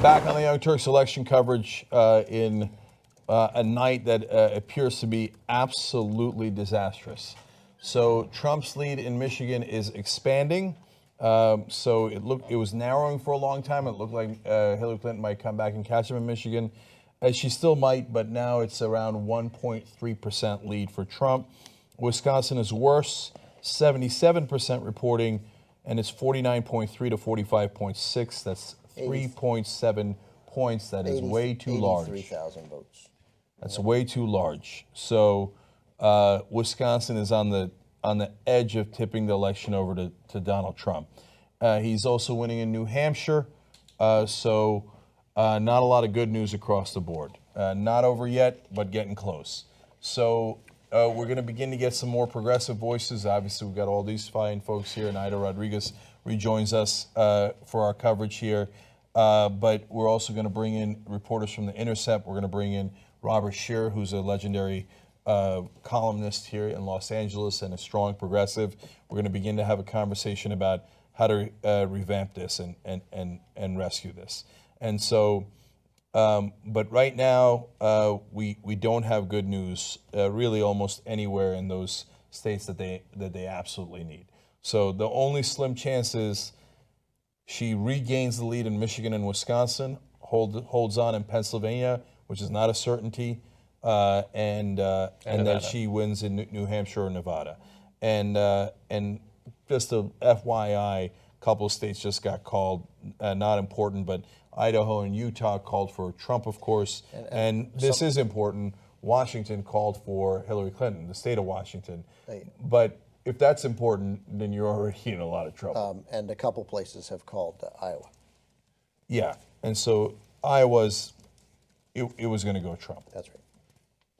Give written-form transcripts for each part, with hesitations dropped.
Back on the Young Turks election coverage in a night that appears to be absolutely disastrous. So Trump's lead in Michigan is expanding. So it was narrowing for a long time. It looked like Hillary Clinton might come back and catch him in Michigan. She still might, but now it's around 1.3% lead for Trump. Wisconsin is worse, 77% reporting, and it's 49.3 to 45.6. That's 3.7 points. That is way too large. 83,000 votes. That's way too large. So Wisconsin is on the edge of tipping the election over to Donald Trump. He's also winning in New Hampshire. So not a lot of good news across the board. Not over yet, but getting close. So we're going to begin to get some more progressive voices. Obviously, we've got all these fine folks here, and Ida Rodriguez rejoins us for our coverage here. But we're also going to bring in reporters from The Intercept. We're going to bring in Robert Scheer, who's a legendary columnist here in Los Angeles and a strong progressive. We're going to begin to have a conversation about how to revamp this and rescue this. And so, but right now, we don't have good news really almost anywhere in those states that they absolutely need. So the only slim chance is she regains the lead in Michigan and Wisconsin, holds on in Pennsylvania, which is not a certainty, and that she wins in New Hampshire or Nevada. And just a FYI, a couple of states just got called, not important, but Idaho and Utah called for Trump, of course, and this is important. Washington called for Hillary Clinton, the state of Washington. But if that's important, then you're already in a lot of trouble. And a couple places have called Iowa. Yeah, and so Iowa's, it was going to go Trump. That's right.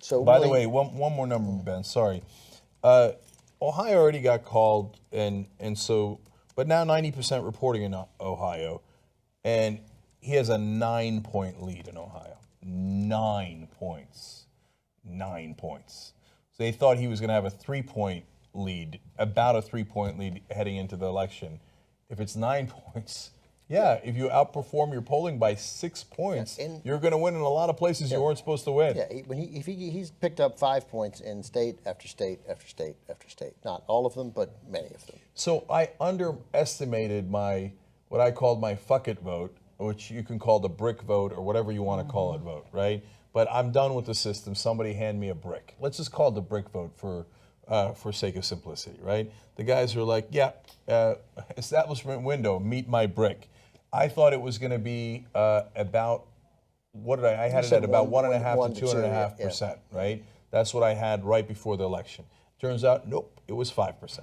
So by the way, one more number, Ben. Sorry, Ohio already got called, and so, but now 90% reporting in Ohio, and he has a 9-point lead in Ohio. 9 points. 9 points. So they thought he was going to have a 3-point lead, about a 3-point lead heading into the election. If it's 9 points, yeah, if you outperform your polling by 6 points, you're going to win in a lot of places you weren't supposed to win. Yeah, he's picked up 5 points in state after state after state after state. Not all of them, but many of them. So I underestimated what I called my fuck it vote, which you can call the brick vote or whatever you want to call it vote, right? But I'm done with the system. Somebody hand me a brick. Let's just call it the brick vote for sake of simplicity, right? The guys are like, yeah, establishment window, meet my brick. I thought it was going to be about, what did I had it at about 1.5 to 2.5%, right? That's what I had right before the election. Turns out, nope, it was 5%.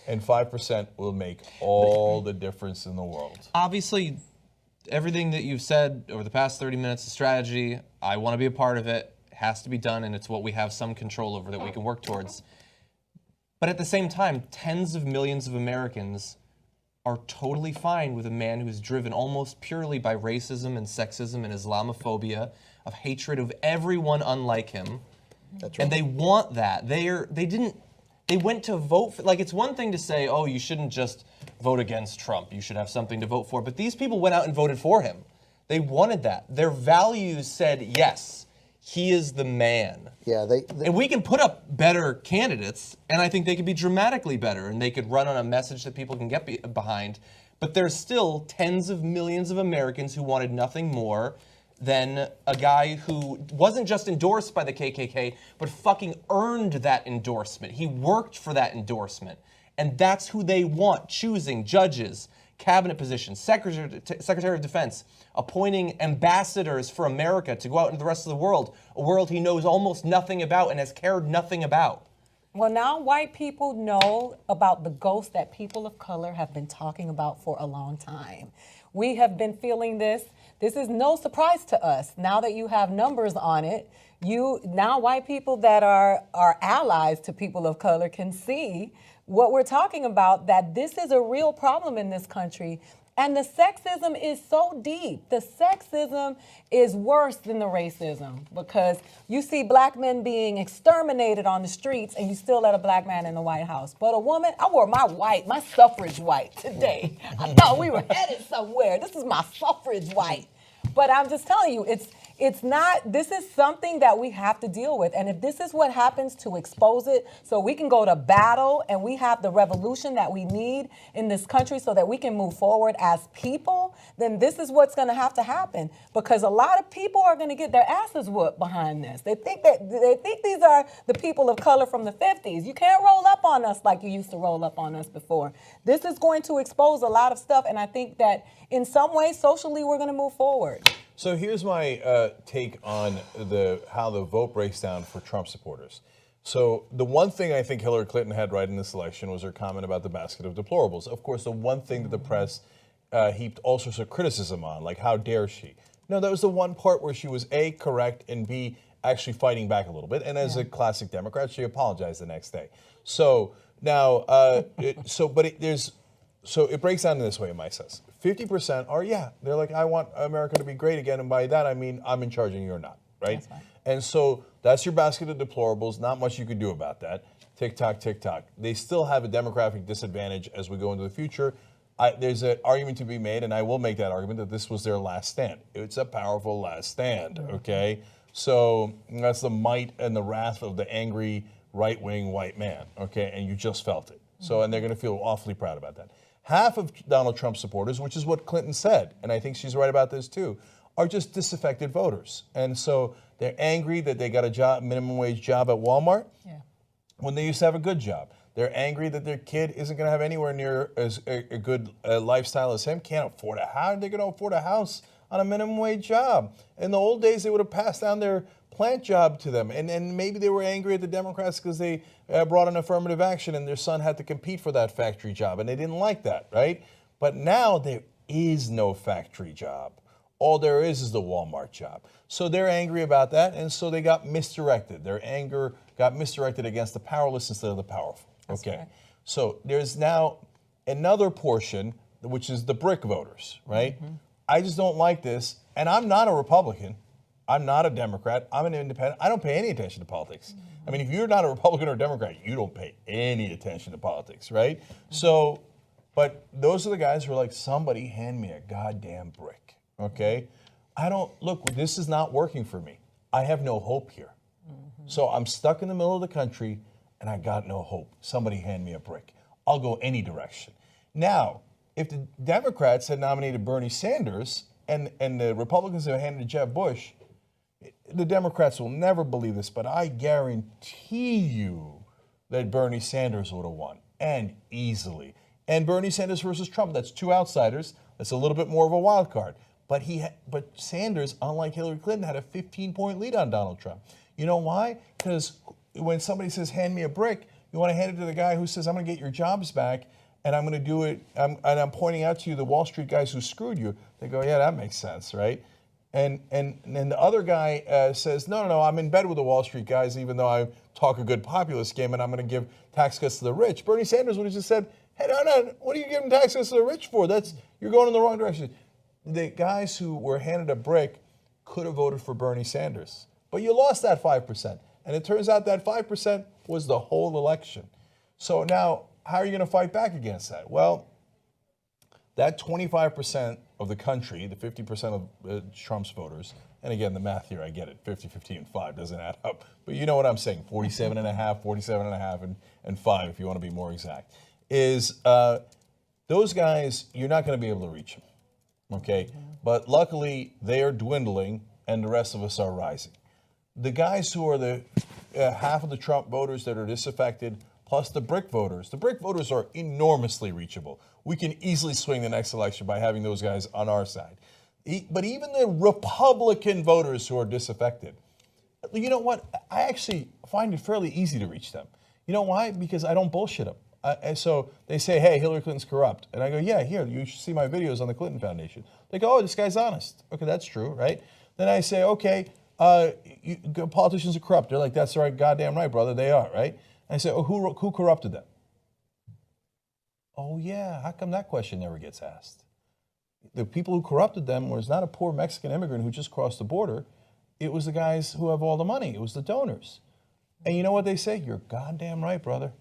And 5% will make all the difference in the world. Obviously, everything that you've said over the past 30 minutes of strategy, I want to be a part of it. It has to be done, and it's what we have some control over that we can work towards. But at the same time, tens of millions of Americans are totally fine with a man who is driven almost purely by racism and sexism and Islamophobia, of hatred of everyone unlike him. That's right. And they want that. They went to vote for, like, it's one thing to say, oh, you shouldn't just vote against Trump. You should have something to vote for. But these people went out and voted for him. They wanted that. Their values said, yes, he is the man. Yeah, and we can put up better candidates, and I think they could be dramatically better, and they could run on a message that people can get behind. But there's still tens of millions of Americans who wanted nothing more than a guy who wasn't just endorsed by the KKK, but fucking earned that endorsement. He worked for that endorsement. And that's who they want, choosing judges, cabinet positions, Secretary of Defense, appointing ambassadors for America to go out into the rest of the world, a world he knows almost nothing about and has cared nothing about. Well, now white people know about the ghost that people of color have been talking about for a long time. We have been feeling this. This is no surprise to us. Now that you have numbers on it, now white people that are allies to people of color can see what we're talking about, that this is a real problem in this country. And the sexism is so deep. The sexism is worse than the racism, because you see black men being exterminated on the streets and you still let a black man in the White House. But a woman, I wore my suffrage white today. I thought we were headed somewhere. This is my suffrage white. But I'm just telling you, it's not, this is something that we have to deal with. And if this is what happens to expose it so we can go to battle and we have the revolution that we need in this country so that we can move forward as people, then this is what's going to have to happen. Because a lot of people are going to get their asses whooped behind this. They think these are the people of color from the 50s. You can't roll up on us like you used to roll up on us before. This is going to expose a lot of stuff, and I think that in some ways, socially, we're going to move forward. So here's my take on how the vote breaks down for Trump supporters. So the one thing I think Hillary Clinton had right in this election was her comment about the basket of deplorables. Of course, the one thing that the press heaped all sorts of criticism on, like how dare she? No, that was the one part where she was A, correct, and B, actually fighting back a little bit. And as a classic Democrat, she apologized the next day. So now, so it breaks down in this way, in my sense. 50% are, they're like, I want America to be great again, and by that I mean I'm in charge and you're not, right? That's right. And so that's your basket of deplorables. Not much you can do about that. Tick tock, tick tock. They still have a demographic disadvantage as we go into the future. There's an argument to be made, and I will make that argument, that this was their last stand. It's a powerful last stand, okay? So that's the might and the wrath of the angry right-wing white man, okay? And you just felt it. So, and they're going to feel awfully proud about that. Half of Donald Trump supporters, which is what Clinton said, and I think she's right about this too, are just disaffected voters. And so they're angry that they got a job, minimum wage job at Walmart when they used to have a good job. They're angry that their kid isn't going to have anywhere near as a good lifestyle as him, can't afford a house. How are they going to afford a house on a minimum wage job? In the old days, they would have passed down their plant job to them. And maybe they were angry at the Democrats because they brought in affirmative action and their son had to compete for that factory job. And they didn't like that, right? But now there is no factory job. All there is the Walmart job. So they're angry about that. And so they got misdirected. Their anger got misdirected against the powerless instead of the powerful. Okay. Right. So there's now another portion, which is the brick voters, right? I just don't like this. And I'm not a Republican. I'm not a Democrat. I'm an independent. I don't pay any attention to politics. I mean, if you're not a Republican or a Democrat, you don't pay any attention to politics, right? So, but those are the guys who are like, somebody hand me a goddamn brick, okay? Look, this is not working for me. I have no hope here. So I'm stuck in the middle of the country and I got no hope. Somebody hand me a brick. I'll go any direction. Now, if the Democrats had nominated Bernie Sanders and the Republicans had handed Jeb Bush, the Democrats will never believe this, but I guarantee you that Bernie Sanders would have won, and easily. And Bernie Sanders versus Trump, that's two outsiders. That's a little bit more of a wild card. But Sanders, unlike Hillary Clinton, had a 15-point lead on Donald Trump. You know why? Because when somebody says, hand me a brick, you want to hand it to the guy who says, I'm going to get your jobs back, and I'm going to do it, and I'm pointing out to you the Wall Street guys who screwed you. They go, yeah, that makes sense, right? And then the other guy says, no, I'm in bed with the Wall Street guys, even though I talk a good populist game, and I'm going to give tax cuts to the rich. Bernie Sanders would have just said, hey, no, what are you giving tax cuts to the rich for? You're going in the wrong direction. The guys who were handed a brick could have voted for Bernie Sanders. But you lost that 5%. And it turns out that 5% was the whole election. So now, how are you going to fight back against that? Well, that 25% of the country, the 50% of Trump's voters, and again, the math here, I get it, 50, 50, and 5 doesn't add up. But you know what I'm saying, 47 and a half, and 5, if you want to be more exact, is those guys, you're not going to be able to reach them, okay? But luckily, they are dwindling, and the rest of us are rising. The guys who are the half of the Trump voters that are disaffected, plus the brick voters are enormously reachable. We can easily swing the next election by having those guys on our side. But even the Republican voters who are disaffected, you know what? I actually find it fairly easy to reach them. You know why? Because I don't bullshit them. And so they say, hey, Hillary Clinton's corrupt. And I go, yeah, here, you should see my videos on the Clinton Foundation. They go, oh, this guy's honest. Okay, that's true, right? Then I say, okay, politicians are corrupt. They're like, that's right, goddamn right, brother, they are, right? And I say, oh, who corrupted them? Oh, yeah, how come that question never gets asked? The people who corrupted them was not a poor Mexican immigrant who just crossed the border. It was the guys who have all the money. It was the donors. And you know what they say? You're goddamn right, brother.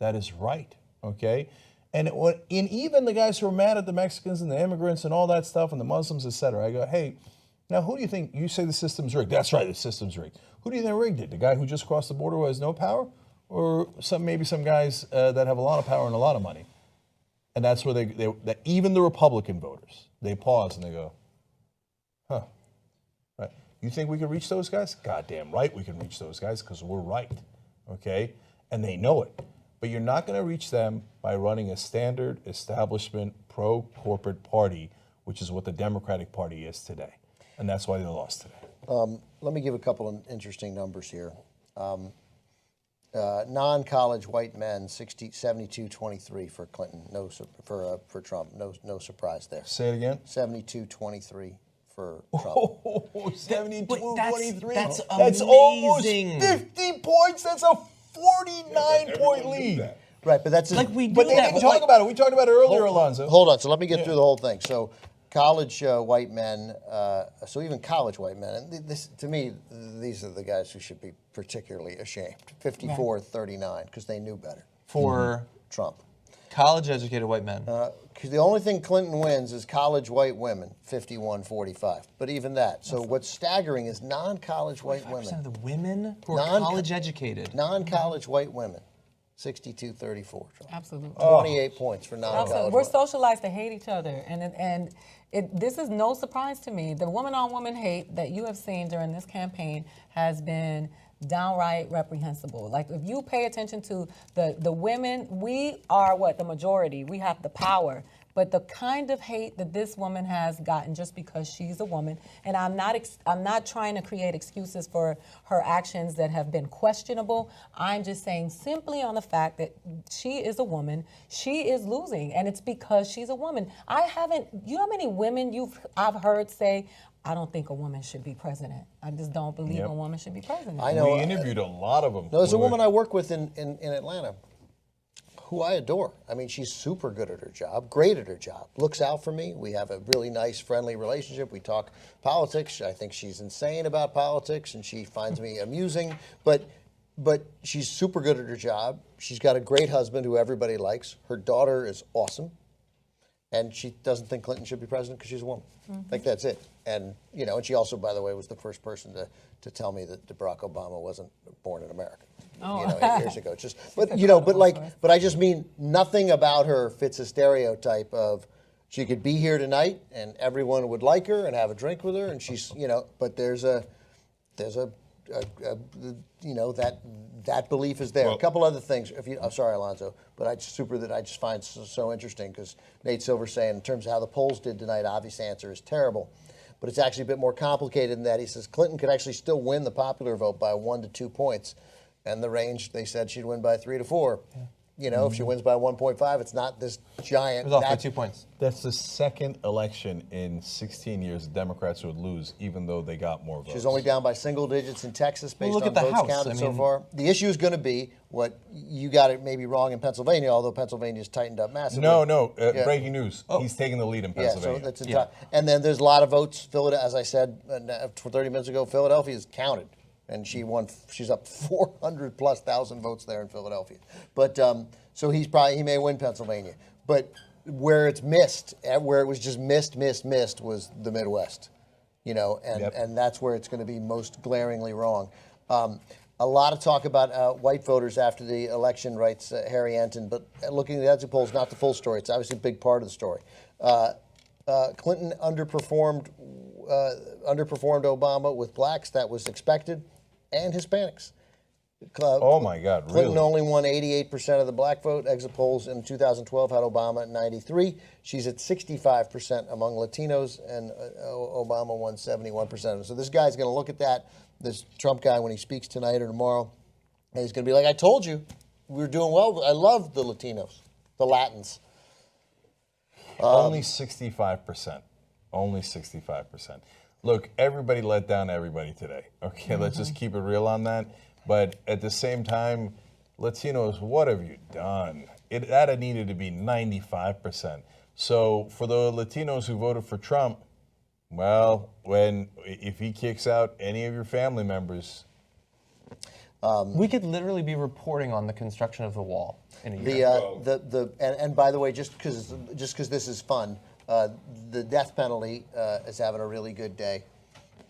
That is right, okay? And even the guys who are mad at the Mexicans and the immigrants and all that stuff and the Muslims, et cetera, I go, hey, Now, who do you think, you say the system's rigged. That's right, the system's rigged. Who do you think rigged it? The guy who just crossed the border who has no power? Or maybe some guys that have a lot of power and a lot of money? And that's where that even the Republican voters, they pause and they go, huh, right. You think we can reach those guys? Goddamn right we can reach those guys because we're right, okay? And they know it. But you're not going to reach them by running a standard establishment pro-corporate party, which is what the Democratic Party is today. And that's why they lost today. Let me give a couple of interesting numbers here. Non-college white men, 72-23 for Clinton. For Trump. No surprise there. Say it again. 72-23 for Trump. Oh, 72-23. That's That's almost amazing. 50 points. That's a 49-point lead. Right, but that's Like we do But they that. didn't but talk like- about it. We talked about it earlier, Alonzo. Hold on. So let me get through the whole thing. So college white men, so even college white men, and this to me, these are the guys who should be particularly ashamed. 54-39 because they knew better. For Trump. college-educated white men. 'Cause the only thing Clinton wins is college white women, 51-45. But even that. So what's staggering is non-college white 5% women. of the women who are Non- college-educated. Non-college white women, 62-34. Trump. Absolutely. 28 points for non-college Absolutely. We're women. socialized to hate each other, and this is no surprise to me. The woman-on-woman hate that you have seen during this campaign has been downright reprehensible. Like, if you pay attention to the women, we are the majority. We have the power. But the kind of hate that this woman has gotten just because she's a woman, and I'm not trying to create excuses for her actions that have been questionable. I'm just saying simply on the fact that she is a woman, she is losing, and it's because she's a woman. You know how many women I've heard say, I don't think a woman should be president. I just don't believe Yep. a woman should be president. I know. We interviewed a lot of them. No, there's a woman I work with in Atlanta who I adore. I mean, she's super good at her job, great at her job, looks out for me. We have a really nice, friendly relationship. We talk politics. I think she's insane about politics, and she finds me amusing. But she's super good at her job. She's got a great husband who everybody likes. Her daughter is awesome. And she doesn't think Clinton should be president because she's a woman. I think that's it. And, and she also, by the way, was the first person to tell me that Barack Obama wasn't born in America. 8 years ago. But I just mean nothing about her fits a stereotype of she could be here tonight and everyone would like her and have a drink with her, and she's, but there's a that belief is there. Well, a couple other things. I'm sorry, Alonzo, but I just find so interesting because Nate Silver's saying in terms of how the polls did tonight, obvious answer is terrible. But it's actually a bit more complicated than that. He says Clinton could actually still win the popular vote by 1 to 2 points. And the range, they said she'd win by 3 to 4. If she wins by 1.5, it's not this giant. It was off by 2 points. That's the second election in 16 years the Democrats would lose, even though they got more votes. She's only down by single digits in Texas based look on at the votes House. counted so far. The issue is going to be what you got it maybe wrong in Pennsylvania, although Pennsylvania's tightened up massively. No. Breaking news. He's taking the lead in Yeah, Pennsylvania. so that's and then there's a lot of votes. As I said 30 minutes ago, Philadelphia is counted. And she won. She's up 400,000+ votes there in Philadelphia. But so he may win Pennsylvania. But where it's missed, where it was just missed, was the Midwest. And that's where it's going to be most glaringly wrong. A lot of talk about white voters after the election, writes Harry Anton. But looking at the exit polls, not the full story. It's obviously a big part of the story. Clinton underperformed Obama with blacks. That was expected. And Hispanics. Oh my God, really? Clinton only won 88% of the black vote. Exit polls in 2012 had Obama at 93. She's at 65% among Latinos, and Obama won 71% of them. So this guy's going to look at that, this Trump guy, when he speaks tonight or tomorrow, and he's going to be like, I told you, we were doing well. I love the Latinos, the Latins. Only 65%. Only 65%. Look, everybody let down everybody today. Okay, let's just keep it real on that. But at the same time, Latinos, what have you done? That had needed to be 95%. So for the Latinos who voted for Trump, well, if he kicks out any of your family members, We could literally be reporting on the construction of the wall in a year. And by the way, just because this is fun, the death penalty is having a really good day.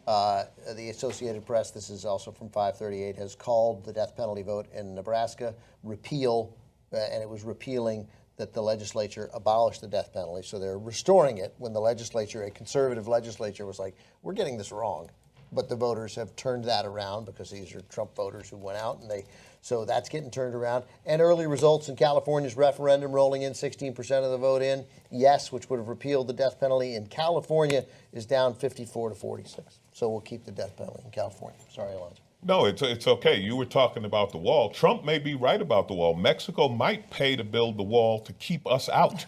The Associated Press, this is also from 538, has called the death penalty vote in Nebraska repeal, and it was repealing that the legislature abolished the death penalty. So they're restoring it when the legislature, a conservative legislature, was like, we're getting this wrong. But the voters have turned that around because these are Trump voters who went out, and so that's getting turned around. And early results in California's referendum rolling in 16% of the vote in yes, which would have repealed the death penalty in California, is down 54 to 46. So we'll keep the death penalty in California. Sorry, Alonzo. No, it's okay. You were talking about the wall. Trump may be right about the wall. Mexico might pay to build the wall to keep us out.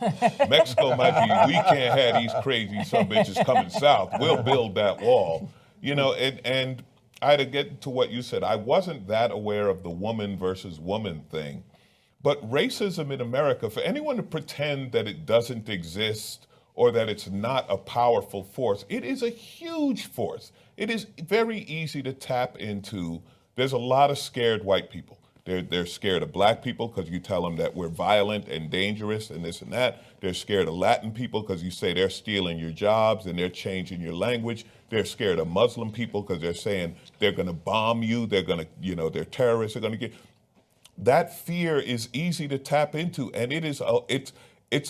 Mexico might be, we can't have these crazy some bitches coming south. We'll build that wall. You know, and I had to get to what you said. I wasn't that aware of the woman versus woman thing. But racism in America, for anyone to pretend that it doesn't exist or that it's not a powerful force, it is a huge force. It is very easy to tap into. There's a lot of scared white people. They're scared of black people because you tell them that we're violent and dangerous and this and that. They're scared of Latin people because you say they're stealing your jobs and they're changing your language. They're scared of Muslim people because they're saying they're going to bomb you. They're going to, they're terrorists. They're going to get. That fear is easy to tap into, and it's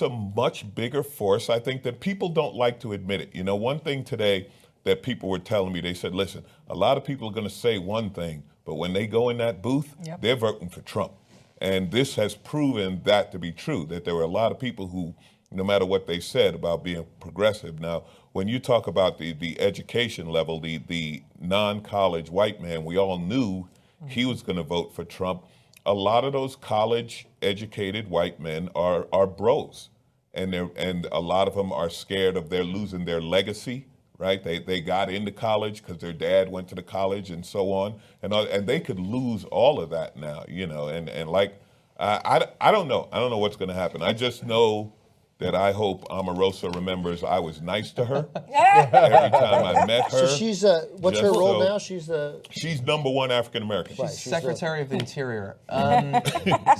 a much bigger force, I think, that people don't like to admit it. You know, one thing today that people were telling me, they said, listen, a lot of people are going to say one thing, but when they go in that booth, they're voting for Trump. And this has proven that to be true, that there were a lot of people who, no matter what they said about being progressive. Now, when you talk about the education level, the non-college white man, we all knew he was going to vote for Trump. A lot of those college-educated white men are bros, and a lot of them are scared of their losing their legacy. Right? They got into college because their dad went to the college and so on, and they could lose all of that now, and like I don't know. I don't know what's going to happen. I just know that I hope Omarosa remembers I was nice to her every time I met her. So she's what's her role now? She's number one African American. Right, She's Secretary of the Interior.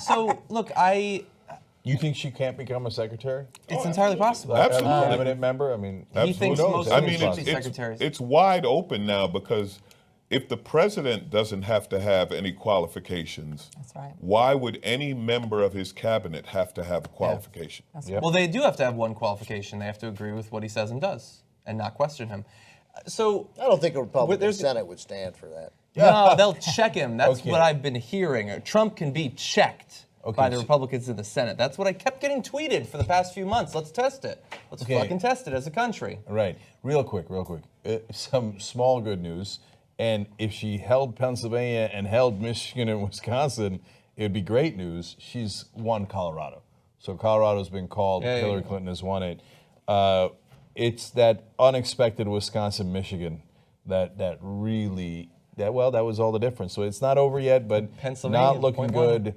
So look, You think she can't become a secretary? It's entirely possible. Absolutely. A cabinet member? I mean, He thinks who most knows? I women mean, should be secretaries. it's wide open now because if the president doesn't have to have any qualifications, That's right. why would any member of his cabinet have to have a qualification? Yep. Well, they do have to have one qualification. They have to agree with what he says and does and not question him. So I don't think a Republican there's- Senate would stand for that. no, they'll check him. That's Okay. what I've been hearing. Trump can be checked by the so- Republicans in the Senate. That's what I kept getting tweeted for the past few months. Let's test it. Let's Okay. fucking test it as a country. Right. Real quick. Some small good news. And if she held Pennsylvania and held Michigan and Wisconsin, it would be great news. She's won Colorado. So Colorado's been called. Yeah, Hillary Clinton has won it. It's that unexpected Wisconsin-Michigan that was all the difference. So it's not over yet, but Pennsylvania, not looking 0.1. good.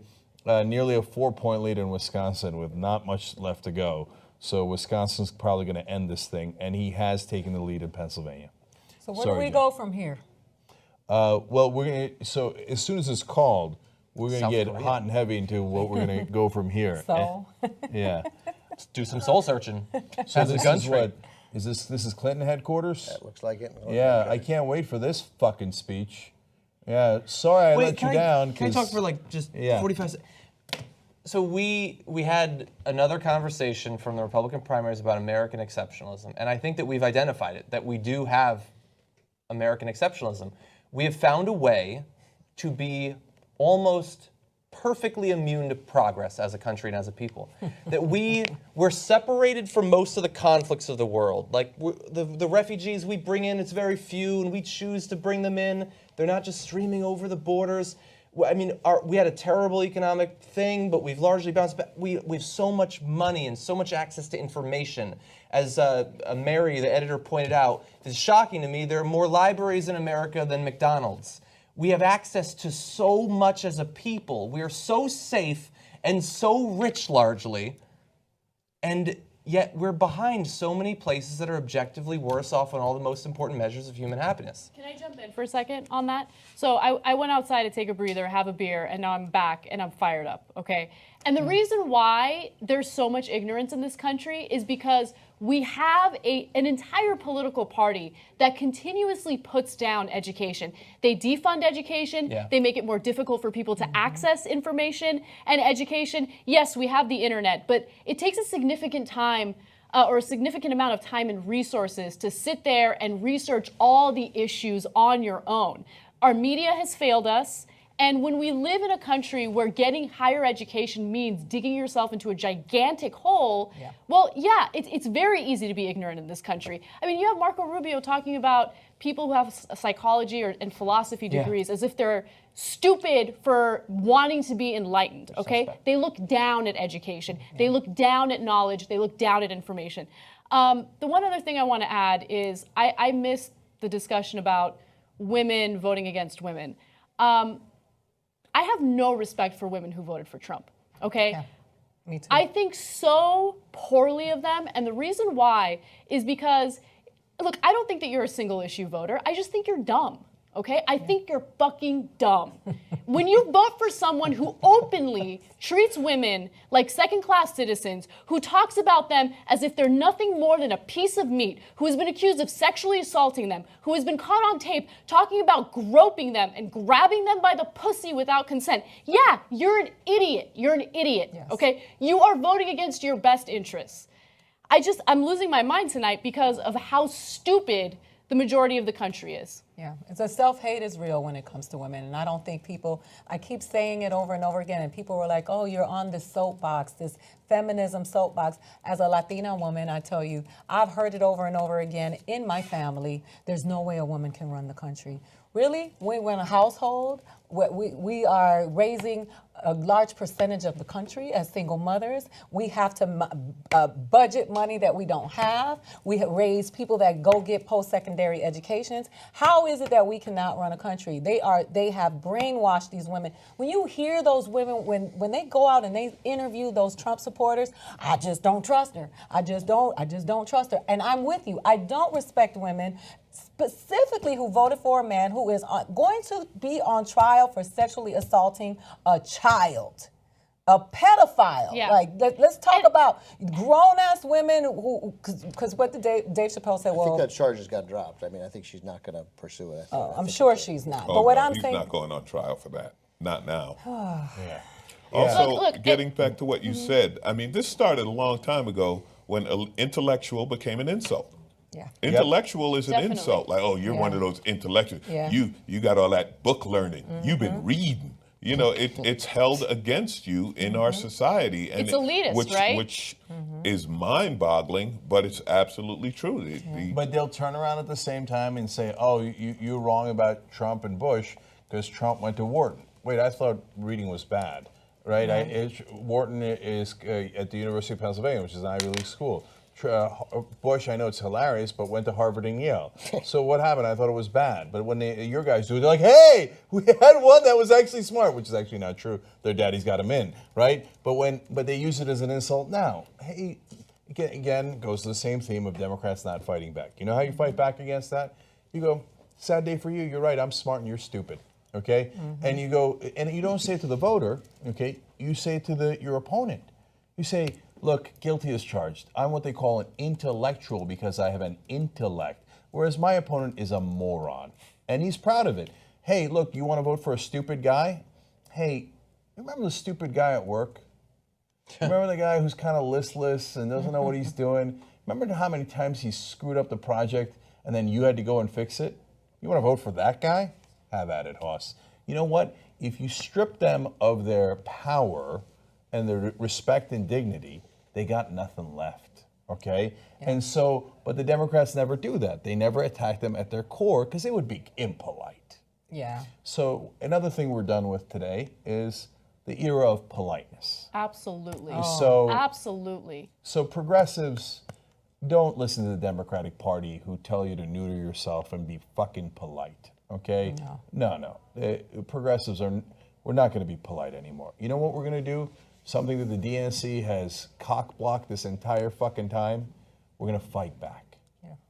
Nearly a 4-point lead in Wisconsin with not much left to go. So Wisconsin's probably going to end this thing, and he has taken the lead in Pennsylvania. So where Sorry, do we Jen. go from here? Well, we're going to, so as soon as it's called, we're going to South get Korea. hot and heavy into what we're going to go from here. So Yeah. Let's do some soul searching. So as a this is country. what, this is Clinton headquarters? That looks like it. Yeah, I can't wait for this fucking speech. Yeah, sorry I let you down. Can I 'cause- talk for like just Yeah. 45 seconds? So we had another conversation from the Republican primaries about American exceptionalism, and I think that we've identified it, that we do have American exceptionalism. We have found a way to be almost perfectly immune to progress as a country and as a people. That we're separated from most of the conflicts of the world. Like the refugees we bring in, it's very few, and we choose to bring them in. They're not just streaming over the borders. I mean, we had a terrible economic thing, but we've largely bounced back. We have so much money and so much access to information. As Mary, the editor, pointed out, it's shocking to me, there are more libraries in America than McDonald's. We have access to so much as a people. We are so safe and so rich largely, and yet we're behind so many places that are objectively worse off on all the most important measures of human happiness. Can I jump in for a second on that? So I went outside to take a breather, have a beer, and now I'm back and I'm fired up, okay? And the reason why there's so much ignorance in this country is because we have an entire political party that continuously puts down education. They defund education. Yeah. They make it more difficult for people to access information and education. Yes, we have the internet, but it takes a significant time or a significant amount of time and resources to sit there and research all the issues on your own. Our media has failed us. And when we live in a country where getting higher education means digging yourself into a gigantic hole, well, yeah, it's very easy to be ignorant in this country. I mean, you have Marco Rubio talking about people who have psychology and philosophy degrees as if they're stupid for wanting to be enlightened, okay? They look down at education. They look down at knowledge. They look down at information. The one other thing I want to add is I missed the discussion about women voting against women. I have no respect for women who voted for Trump, okay? Yeah, me too. I think so poorly of them, and the reason why is because, look, I don't think that you're a single issue voter. I just think you're dumb, okay? I think you're fucking dumb. When you vote for someone who openly treats women like second-class citizens, who talks about them as if they're nothing more than a piece of meat, who has been accused of sexually assaulting them, who has been caught on tape talking about groping them and grabbing them by the pussy without consent, yeah, you're an idiot. You're an idiot, okay? You are voting against your best interests. I'm losing my mind tonight because of how stupid the majority of the country is. Yeah, it's a self-hate is real when it comes to women, and I don't think people, I keep saying it over and over again, and people were like, oh, you're on this soapbox, this feminism soapbox. As a Latina woman, I tell you, I've heard it over and over again in my family, there's no way a woman can run the country. Really? We're in a household, we are raising a large percentage of the country as single mothers. We have to budget money that we don't have. We raise people that go get post-secondary educations. How is it that we cannot run a country? They have brainwashed these women. When you hear those women, when they go out and they interview those Trump supporters, I just don't trust her. I just don't trust her. And I'm with you. I don't respect women, specifically who voted for a man who is going to be on trial for sexually assaulting a child, a pedophile. Yeah. Like, let's talk about grown-ass women who, because what did Dave Chappelle say? I Well, think that charges got dropped. I mean, I think she's not going to pursue it. I'm sure she's not. Oh, But what no, I'm he's saying, not going on trial for that. Not now. Yeah. Also, Look, getting back to what you said, I mean, this started a long time ago when intellectual became an insult. yeah. Intellectual is an Definitely. insult. Like, oh, you're one of those intellectuals. Yeah. You got all that book learning. You've been reading. You know, it's held against you in our society, and It's elitist, right? Which is mind-boggling, but it's absolutely true. But they'll turn around at the same time and say, oh, you're wrong about Trump and Bush because Trump went to Wharton. Wait, I thought reading was bad, right? Wharton is at the University of Pennsylvania, which is an Ivy League school. Bush, I know it's hilarious, but went to Harvard and Yale. So what happened? I thought it was bad. But when your guys do it, they're like, hey, we had one that was actually smart, which is actually not true. Their daddy's got him in, right? But they use it as an insult now. Hey, again, goes to the same theme of Democrats not fighting back. You know how you fight back against that? You go, sad day for you. You're right. I'm smart and you're stupid. Okay? And you go, and you don't say it to the voter, okay? You say it to your opponent. You say, look, guilty as charged. I'm what they call an intellectual because I have an intellect, whereas my opponent is a moron, and he's proud of it. Hey, look, you want to vote for a stupid guy? Hey, remember the stupid guy at work? Remember the guy who's kind of listless and doesn't know what he's doing? Remember how many times he screwed up the project and then you had to go and fix it? You want to vote for that guy? Have at it, Hoss. You know what? If you strip them of their power and their respect and dignity, they got nothing left, okay? Yeah. And so, but the Democrats never do that. They never attack them at their core because it would be impolite. Yeah. So another thing we're done with today is the era of politeness. Absolutely. Absolutely. So progressives, don't listen to the Democratic Party who tell you to neuter yourself and be fucking polite, okay? No. Progressives we're not going to be polite anymore. You know what we're going to do? Something that the DNC has cock-blocked this entire fucking time, we're going to fight back,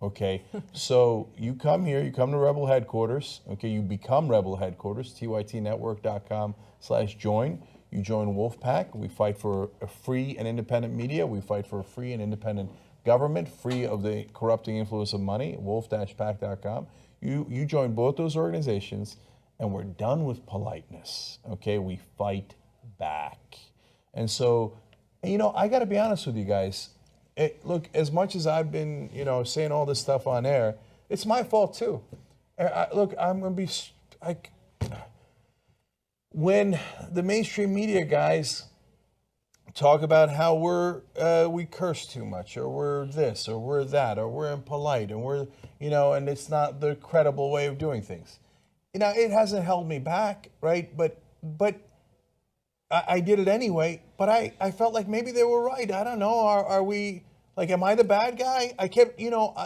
okay? So you come here, you come to Rebel headquarters, okay? You become Rebel headquarters, tytnetwork.com/join. You join Wolfpack. We fight for a free and independent media. We fight for a free and independent government free of the corrupting influence of money, wolf-pack.com. You join both those organizations, and we're done with politeness, okay? We fight back. And so, I got to be honest with you guys. Look, as much as I've been, saying all this stuff on air, it's my fault too. Look, I'm going to be like, when the mainstream media guys talk about how we curse too much, or we're this, or we're that, or we're impolite, and we're, and it's not the credible way of doing things. It hasn't held me back, right? But I did it anyway. But I felt like maybe they were right. I don't know. Are we, like, am I the bad guy? I kept,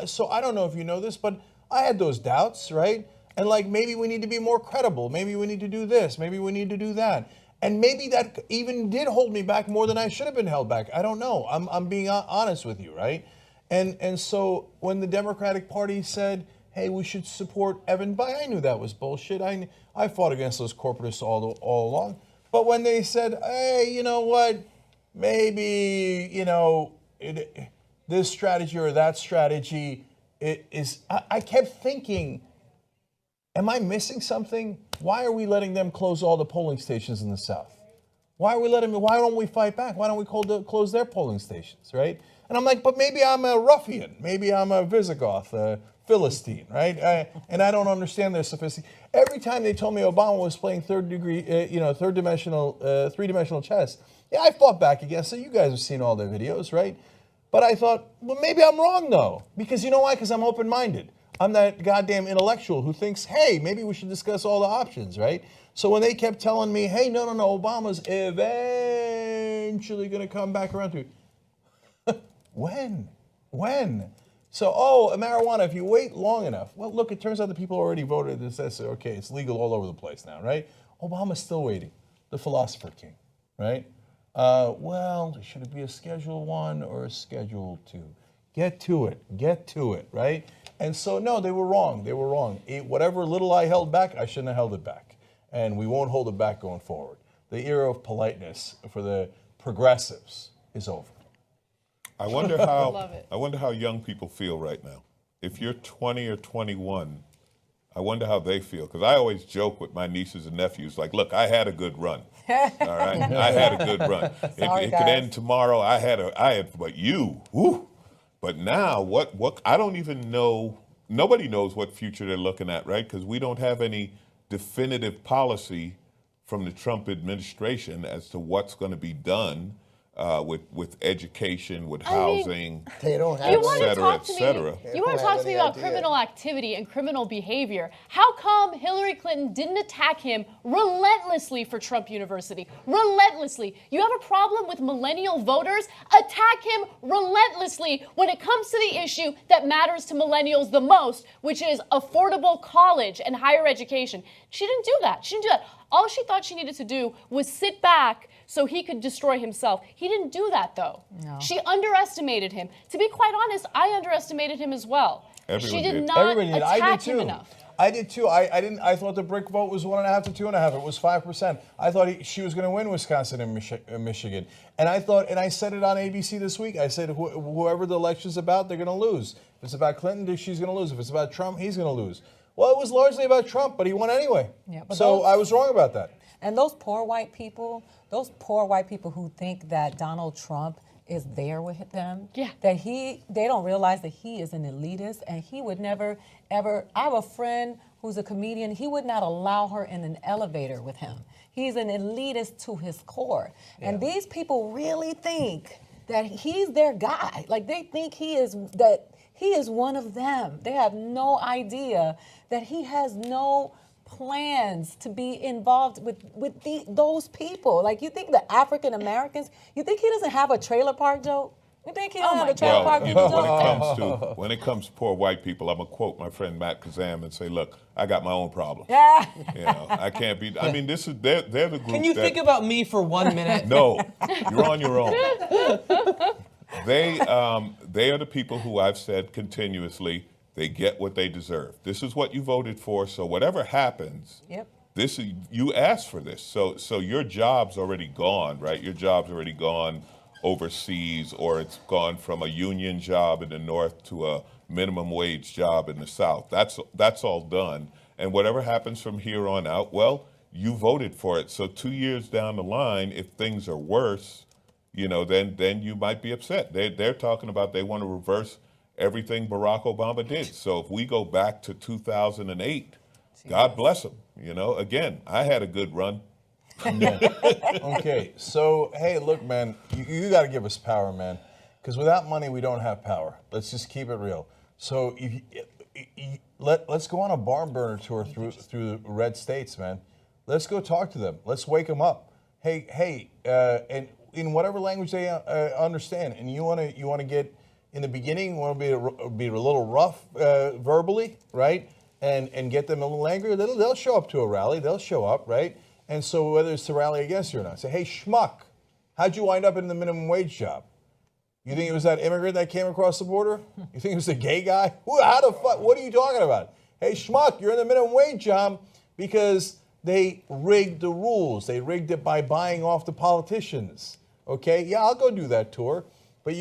so I don't know if you know this, but I had those doubts, right? And like, maybe we need to be more credible. Maybe we need to do this. Maybe we need to do that. And maybe that even did hold me back more than I should have been held back. I don't know. I'm being honest with you, right? And so when the Democratic Party said, hey, we should support Evan Bayh, I knew that was bullshit. I fought against those corporatists all along. But when they said, hey, you know what, maybe, this strategy or that strategy is, I kept thinking, am I missing something? Why are we letting them close all the polling stations in the South? Why don't we fight back? Why don't we close their polling stations, right? And I'm like, but maybe I'm a ruffian. Maybe I'm a Visigoth, a Philistine, right? And I don't understand their sophistication. Every time they told me Obama was playing three-dimensional chess, yeah, I fought back against it. You guys have seen all their videos, right? But I thought, well, maybe I'm wrong, though. Because you know why? Because I'm open-minded. I'm that goddamn intellectual who thinks, hey, maybe we should discuss all the options, right? So when they kept telling me, hey, no, Obama's eventually going to come back around to it. When? So, marijuana, if you wait long enough. Well, look, it turns out the people already voted this. Okay, it's legal all over the place now, right? Obama's still waiting. The philosopher king, right? Well, should it be a Schedule 1 or a Schedule 2? Get to it, right? And so, no, they were wrong. Whatever little I held back, I shouldn't have held it back. And we won't hold it back going forward. The era of politeness for the progressives is over. I wonder how young people feel right now. If you're 20 or 21, I wonder how they feel. Because I always joke with my nieces and nephews, like, look, I had a good run. All right, I had a good run. It could end tomorrow. But you, whoo. But now, what? I don't even know. Nobody knows what future they're looking at, right? Because we don't have any definitive policy from the Trump administration as to what's going to be done with education, with housing, they don't have You et want to cetera, talk et to me? cetera. You want to talk to me about criminal activity and criminal behavior? How come Hillary Clinton didn't attack him relentlessly for Trump University? Relentlessly. You have a problem with millennial voters? Attack him relentlessly when it comes to the issue that matters to millennials the most, which is affordable college and higher education. She didn't do that. All she thought she needed to do was sit back so he could destroy himself. He didn't do that, though. No. She underestimated him. To be quite honest, I underestimated him as well. Everyone She did did. not attack him enough. I did too. I thought the brick vote was 1.5 to 2.5. It was 5%. I thought she was going to win Wisconsin and Michigan. And I said it on ABC this week. I said whoever the election's about, they're going to lose. If it's about Clinton, she's going to lose. If it's about Trump, he's going to lose. Well, it was largely about Trump, but he won anyway. Yeah, so I was wrong about that. And those poor white people who think that Donald Trump is there with them, that they don't realize that he is an elitist, and he would never, ever. I have a friend who's a comedian. He would not allow her in an elevator with him. He's an elitist to his core. Yeah. And these people really think that he's their guy. Like, they think he is one of them. They have no idea that he has no plans to be involved with those people. Like, you think the African Americans, you think he doesn't have a trailer park joke? You think he doesn't have a trailer park joke? When it comes to poor white people, I'm going to quote my friend Matt Kazam and say, look, I got my own problems. Yeah. I can't be, I mean, they're the group. Can you think about me for 1 minute? No, you're on your own. They are the people who I've said continuously, they get what they deserve. This is what you voted for, so whatever happens, you asked for this. So your job's already gone, right? Your job's already gone overseas, or it's gone from a union job in the north to a minimum wage job in the south. That's all done. And whatever happens from here on out, well, you voted for it. So 2 years down the line, if things are worse, then you might be upset. They're talking about they want to reverse everything Barack Obama did. So if we go back to 2008, God bless him. Again, I had a good run. Okay, so hey, look, man, you got to give us power, man, because without money we don't have power. Let's just keep it real. So let's go on a barn burner tour through the red states, man. Let's go talk to them. Let's wake them up. Hey, and in whatever language they understand. And you want to get in the beginning. You want to be a little rough verbally, right? And get them a little angry. They'll show up to a rally. They'll show up, right? And so whether it's to rally against you or not, say, hey, schmuck, how'd you wind up in the minimum wage job? You think it was that immigrant that came across the border? You think it was the gay guy? How the fuck? What are you talking about? Hey, schmuck, you're in the minimum wage job because they rigged the rules. They rigged it by buying off the politicians. Okay, yeah, I'll go do that tour, but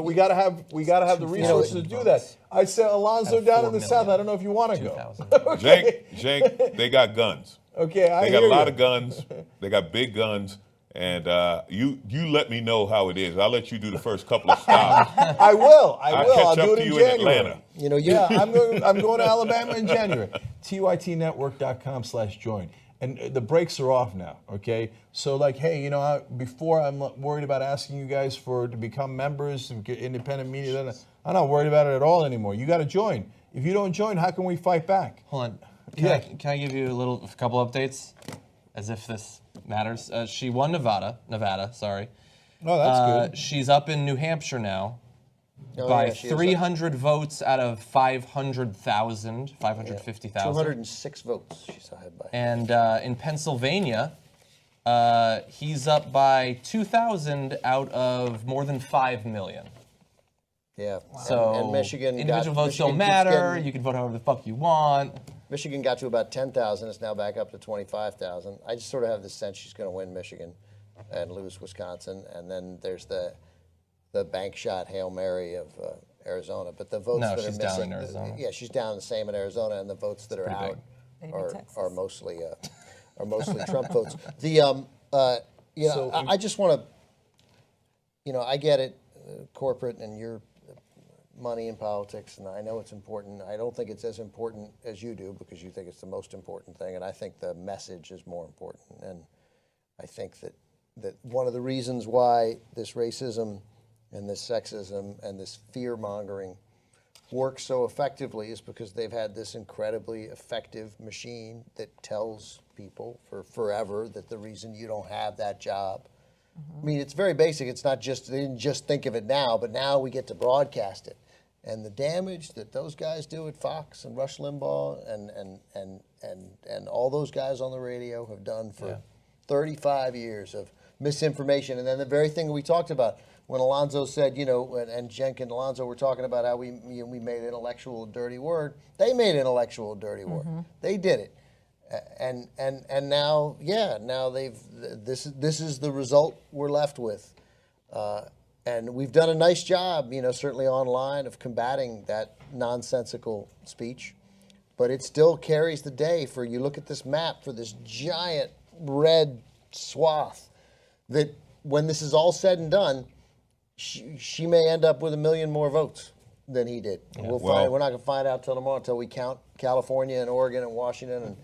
we gotta have the resources to do that. I said Alonzo down in the south. I don't know if you want to go. Okay. Jake, they got guns. Okay, they got a lot of guns. They got big guns. And you let me know how it is. I'll let you do the first couple of stops. I will. I'll I'll catch do up it to in you in January. Atlanta. I'm going to Alabama in January. TYTnetwork.com/join. And the brakes are off now, okay? So hey, before I'm worried about asking you guys to become members, to get independent media. I'm not worried about it at all anymore. You got to join. If you don't join, how can we fight back? Hold on. Can I give you a couple updates? As if this matters. She won Nevada, sorry. Oh, that's good. She's up in New Hampshire now Oh, by yeah, she is 300 votes out of 500,000, 550,000. 206 votes she's ahead by. And in Pennsylvania, he's up by 2,000 out of more than 5 million. Yeah. So and Michigan individual got, votes don't matter. You can vote however the fuck you want. Michigan got to about 10,000. It's now back up to 25,000. I just sort of have the sense she's going to win Michigan and lose Wisconsin. And then there's the bank shot Hail Mary of Arizona. But the votes that are she's missing, down in Arizona. yeah, she's down the same in Arizona, and the votes that are out are mostly Trump votes. I just want to, I get it, corporate and your money in politics, and I know it's important. I don't think it's as important as you do because you think it's the most important thing, and I think the message is more important. And I think that one of the reasons why this racism and this sexism and this fear-mongering works so effectively is because they've had this incredibly effective machine that tells people for forever that the reason you don't have that job. I mean, it's very basic. It's not just, they didn't just think of it now, but now we get to broadcast it. And the damage that those guys do at Fox and Rush Limbaugh and all those guys on the radio have done for 35 years of misinformation. And then the very thing we talked about when Alonzo said, and Cenk and Alonzo were talking about how we made intellectual a dirty word. They made intellectual a dirty word. They did it. And now, now this is the result we're left with. And we've done a nice job, certainly online, of combating that nonsensical speech. But it still carries the day for, you look at this map, for this giant red swath that when this is all said and done, she may end up with 1 million more votes than he did. Yeah. We're not going to find out till tomorrow, until we count California and Oregon and Washington.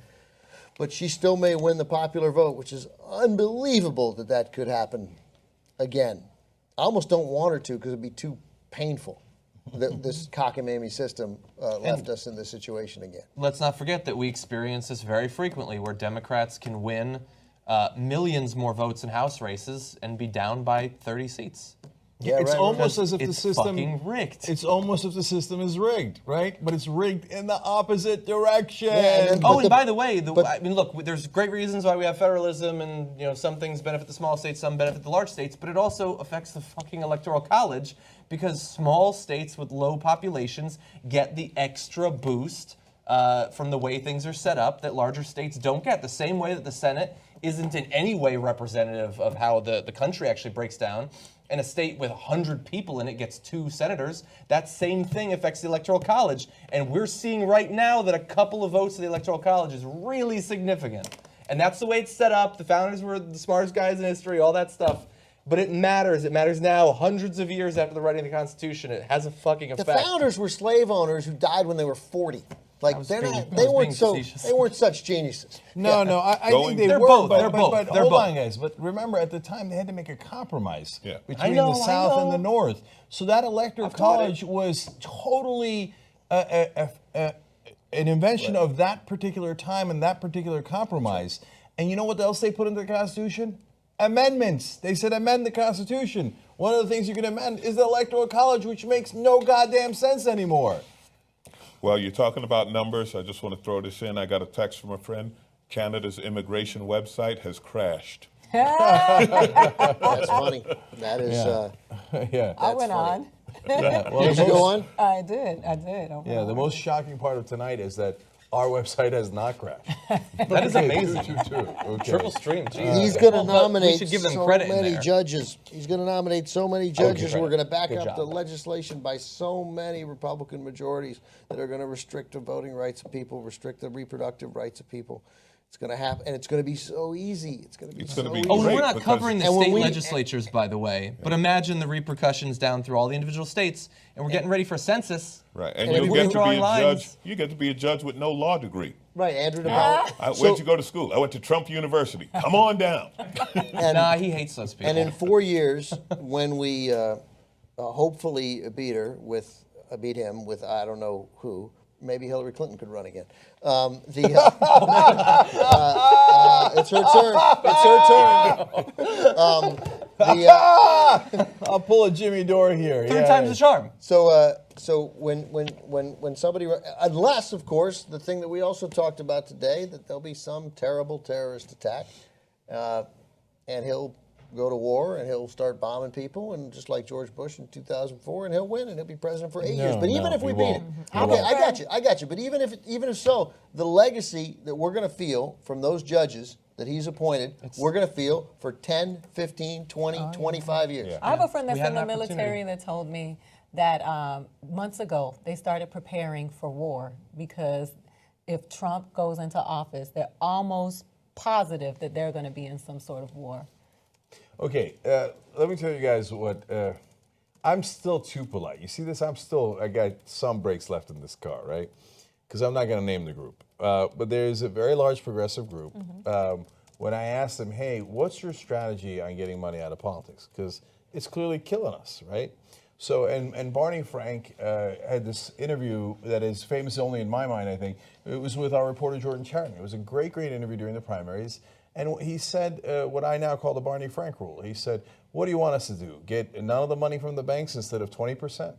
But she still may win the popular vote, which is unbelievable that could happen again. I almost don't want her to because it'd be too painful that this cockamamie system left us in this situation again. Let's not forget that we experience this very frequently, where Democrats can win millions more votes in House races and be down by 30 seats. Yeah, it's almost as if the It's system fucking rigged. It's almost as if the system is rigged, right? But it's rigged in the opposite direction. Yeah, and by the way, look, there's great reasons why we have federalism, and some things benefit the small states, some benefit the large states, but it also affects the fucking electoral college, because small states with low populations get the extra boost from the way things are set up that larger states don't get. The same way that the Senate isn't in any way representative of how the country actually breaks down. and a state with 100 people in it gets 2 senators, that same thing affects the Electoral College. And we're seeing right now that a couple of votes to the Electoral College is really significant. And that's the way it's set up. The founders were the smartest guys in history, all that stuff. But it matters. It matters now, hundreds of years after the writing of the Constitution. It has a fucking effect. The founders were slave owners who died when they were 40. Like they weren't such geniuses. No, I think they They're were. both. But, They're but, both. but They're hold both. on, guys. But remember, at the time, they had to make a compromise between know, the South I and the know. North. So that electoral I've taught college was totally an invention of that particular time and that particular compromise. And you know what else they put into the Constitution? Amendments. They said amend the Constitution. One of the things you can amend is the Electoral College, which makes no goddamn sense anymore. Well, you're talking about numbers. I just want to throw this in. I got a text from a friend. Canada's immigration website has crashed. That's funny. That is. Yeah. I went funny. on. Well, Did you go on? I did. Oh, Yeah, the most shocking part of tonight is that our website has not crashed. That is amazing. Okay. Triple stream. Jesus. He's going to Well, but nominate we should give them so credit in many there. judges. He's going to nominate so many judges who are going to back Good up job. the legislation by so many Republican majorities that are going to restrict the voting rights of people, restrict the reproductive rights of people. It's going to happen, and it's going to be so easy. It's going to be It's so gonna be easy. Oh, and Great, we're not because- covering the And when state we- legislatures, by the way. But imagine the repercussions down through all the individual states, and we're getting ready for a census. Right, and And you if get we're to be drawing a lines- judge. You get to be a judge with no law degree. Right, Andrew DeBell. Where'd you go to school? I went to Trump University. Come on down. Nah, he hates those people. And in 4 years, when we hopefully beat him with I don't know who, maybe Hillary Clinton could run again. It's her turn. It's her turn. I'll pull a Jimmy Dore here. Third time's the charm. So when somebody, unless of course the thing that we also talked about today, that there'll be some terrible terrorist attack, and he'll go to war and he'll start bombing people, and just like George Bush in 2004, and he'll win and he'll be president for 8 years. But even if we he beat won't. him, He okay, won't. I got you. But even if so, the legacy that we're going to feel from those judges that he's appointed, we're going to feel for 10, 15, 20, 25 years. Yeah. I have a friend that's We had in the an opportunity. military that told me that months ago they started preparing for war because if Trump goes into office, they're almost positive that they're going to be in some sort of war. Okay, let me tell you guys what. I'm still too polite. You see this? I got some brakes left in this car, right? Because I'm not going to name the group. But there's a very large progressive group. When I asked them, hey, what's your strategy on getting money out of politics? Because it's clearly killing us, right? So, and Barney Frank had this interview that is famous only in my mind, I think. It was with our reporter, Jordan Chariton. It was a great interview during the primaries. And he said what I now call the Barney Frank rule. He said, what do you want us to do? Get none of the money from the banks instead of 20%?